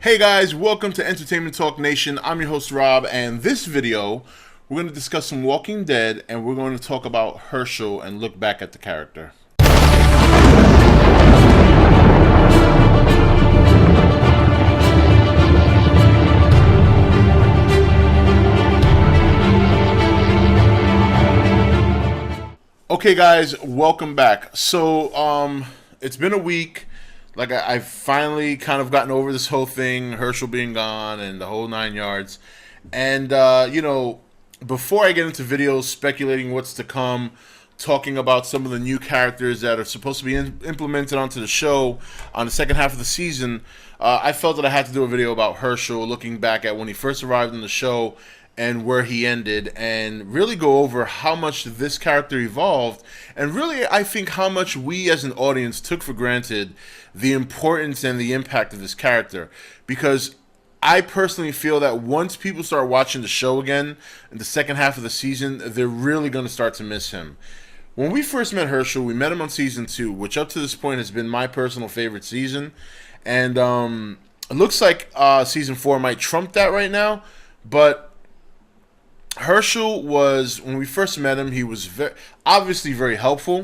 Hey guys, welcome to Entertainment Talk Nation. I'm your host Rob, and this video we're going to discuss some Walking Dead, and we're going to talk about Hershel and look back at the character. Okay guys, welcome back. So it's been a week. Like I've finally kind of gotten over this whole thing, Hershel being gone and the whole 9 yards. And before I get into videos speculating what's to come, talking about some of the new characters that are supposed to be implemented onto the show on the second half of the season, I felt that I had to do a video about Hershel, looking back at when he first arrived in the show and where he ended, and really go over how much this character evolved, and really I think how much we as an audience took for granted the importance and the impact of this character. Because I personally feel that once people start watching the show again in the second half of the season, they're really going to start to miss him. When we first met Hershel, we met him on season 2, which up to this point has been my personal favorite season, and it looks like season 4 might trump that right now. But Hershel was, when we first met him, he was obviously very helpful,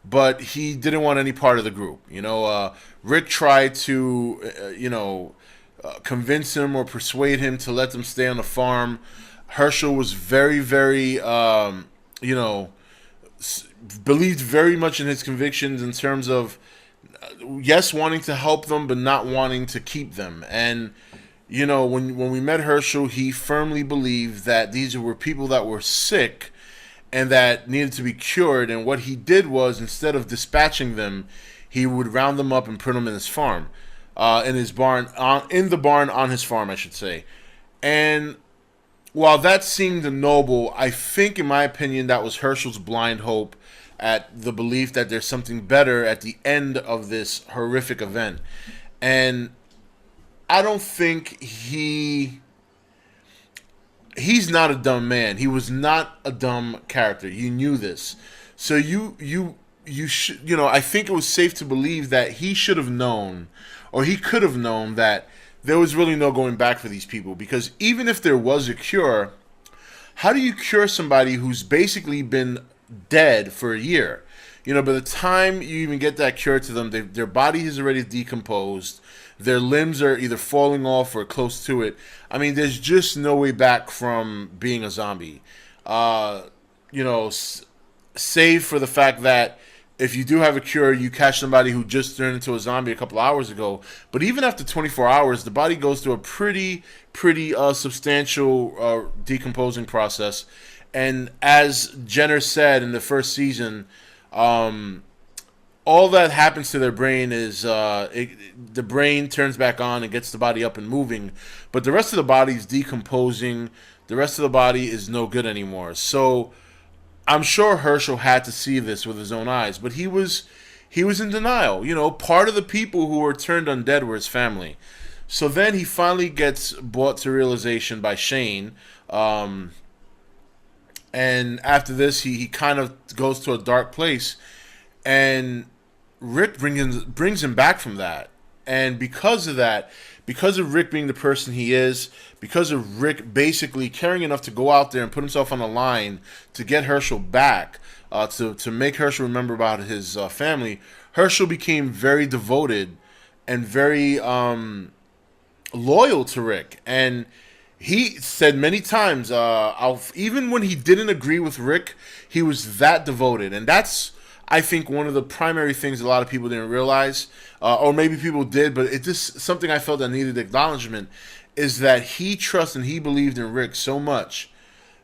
but he didn't want any part of the group. Rick tried to, convince him or persuade him to let them stay on the farm. Hershel was very, very, believed very much in his convictions in terms of, yes, wanting to help them, but not wanting to keep them. And when we met Hershel, he firmly believed that these were people that were sick and that needed to be cured. And what he did was, instead of dispatching them, he would round them up and put them in his farm, in his barn, in the barn on his farm, I should say. And while that seemed noble, I think, in my opinion, that was Hershel's blind hope at the belief that there's something better at the end of this horrific event. And I don't think he's not a dumb man. He was not a dumb character. You knew this. So you should, I think it was safe to believe that he should have known, or he could have known, that there was really no going back for these people. Because even if there was a cure, how do you cure somebody who's basically been dead for a year? By the time you even get that cure to them, their body is already decomposed. Their limbs are either falling off or close to it. I mean, there's just no way back from being a zombie. Save for the fact that if you do have a cure, you catch somebody who just turned into a zombie a couple hours ago. But even after 24 hours, the body goes through a pretty substantial decomposing process. And as Jenner said in the first season, all that happens to their brain is the brain turns back on and gets the body up and moving, but the rest of the body is decomposing. The rest of the body is no good anymore. So I'm sure Hershel had to see this with his own eyes, but he was in denial. Part of the people who were turned undead were his family. So then he finally gets brought to realization by Shane. And after this, he kind of goes to a dark place, and Rick brings him back from that. And because of that, because of Rick being the person he is, because of Rick basically caring enough to go out there and put himself on the line to get Hershel back, to make Hershel remember about his family, Hershel became very devoted and very loyal to Rick. And he said many times, even when he didn't agree with Rick, he was that devoted. And that's, I think, one of the primary things a lot of people didn't realize, or maybe people did, but it's just something I felt that needed acknowledgement, is that he trusted and he believed in Rick so much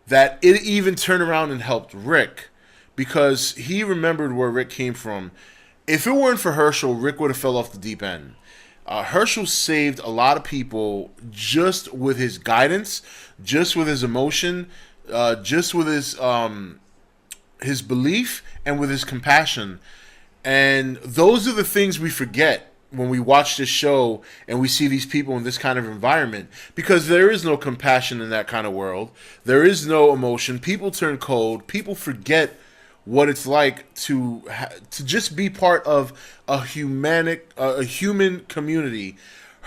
that it even turned around and helped Rick, because he remembered where Rick came from. If it weren't for Hershel, Rick would have fell off the deep end. Hershel saved a lot of people just with his guidance, just with his emotion, just with his belief, and with his compassion. And those are the things we forget when we watch this show and we see these people in this kind of environment, because there is no compassion in that kind of world. There is no emotion. People turn cold. People forget what it's like to just be part of a human community.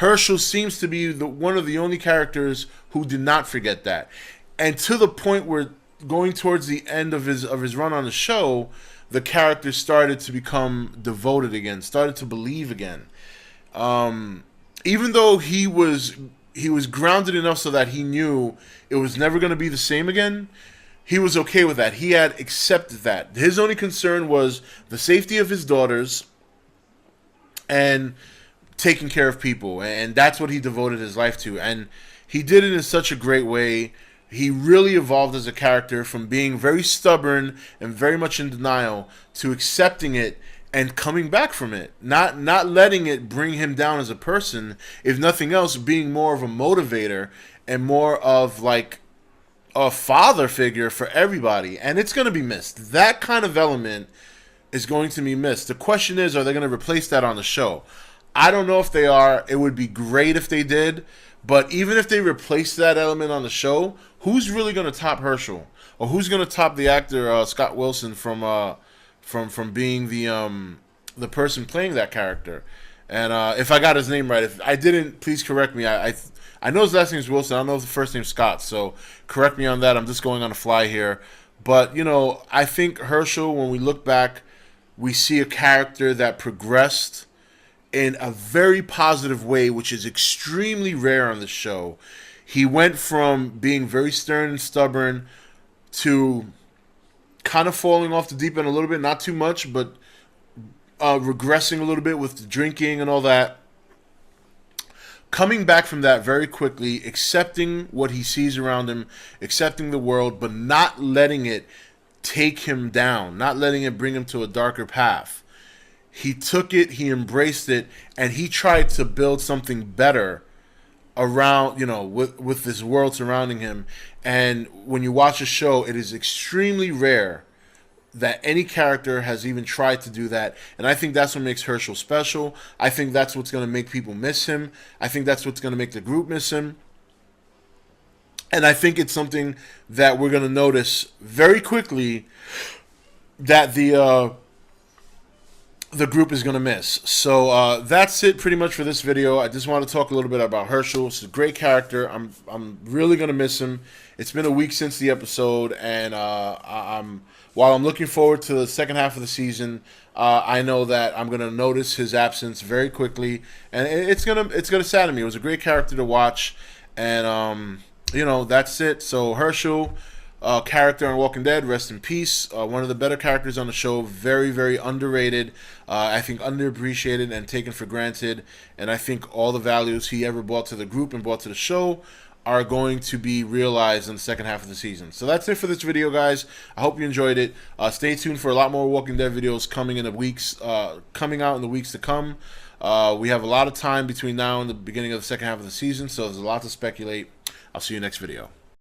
Hershel seems to be one of the only characters who did not forget that, and to the point where going towards the end of his run on the show, the character started to become devoted again, started to believe again. Even though he was grounded enough so that he knew it was never going to be the same again, he was okay with that. He had accepted that. His only concern was the safety of his daughters and taking care of people, and that's what he devoted his life to. And he did it in such a great way. He really evolved as a character from being very stubborn and very much in denial to accepting it and coming back from it. Not letting it bring him down as a person. If nothing else, being more of a motivator and more of like a father figure for everybody. And it's going to be missed. That kind of element is going to be missed. The question is, are they going to replace that on the show? I don't know if they are. It would be great if they did. But even if they replace that element on the show, who's really going to top Hershel? Or who's going to top the actor Scott Wilson from being the person playing that character? And if I got his name right, if I didn't, please correct me. I know his last name is Wilson. I don't know if the first name's Scott, so correct me on that. I'm just going on the fly here. But, you know, I think Hershel, when we look back, we see a character that progressed in a very positive way, which is extremely rare on the show. He went from being very stern and stubborn to kind of falling off the deep end a little bit, not too much, but regressing a little bit with the drinking and all that. Coming back from that very quickly, accepting what he sees around him, accepting the world, but not letting it take him down, not letting it bring him to a darker path. He took it, he embraced it, and he tried to build something better around, you know, with this world surrounding him. And when you watch a show, it is extremely rare that any character has even tried to do that. And I think that's what makes Hershel special. I think that's what's going to make people miss him. I think that's what's going to make the group miss him. And I think it's something that we're going to notice very quickly that the group is going to miss. So that's it pretty much for this video. I just want to talk a little bit about Hershel. He's a great character. I'm really going to miss him. It's been a week since the episode, and while I'm looking forward to the second half of the season, I know that I'm going to notice his absence very quickly, and it's gonna sadden me. It was a great character to watch, and you know, that's it. So Hershel, character on Walking Dead, rest in peace. One of the better characters on the show. Very, very underrated. I think underappreciated and taken for granted. And I think all the values he ever brought to the group and brought to the show are going to be realized in the second half of the season. So that's it for this video, guys. I hope you enjoyed it. Stay tuned for a lot more Walking Dead videos coming out in the weeks to come. We have a lot of time between now and the beginning of the second half of the season, so there's a lot to speculate. I'll see you next video.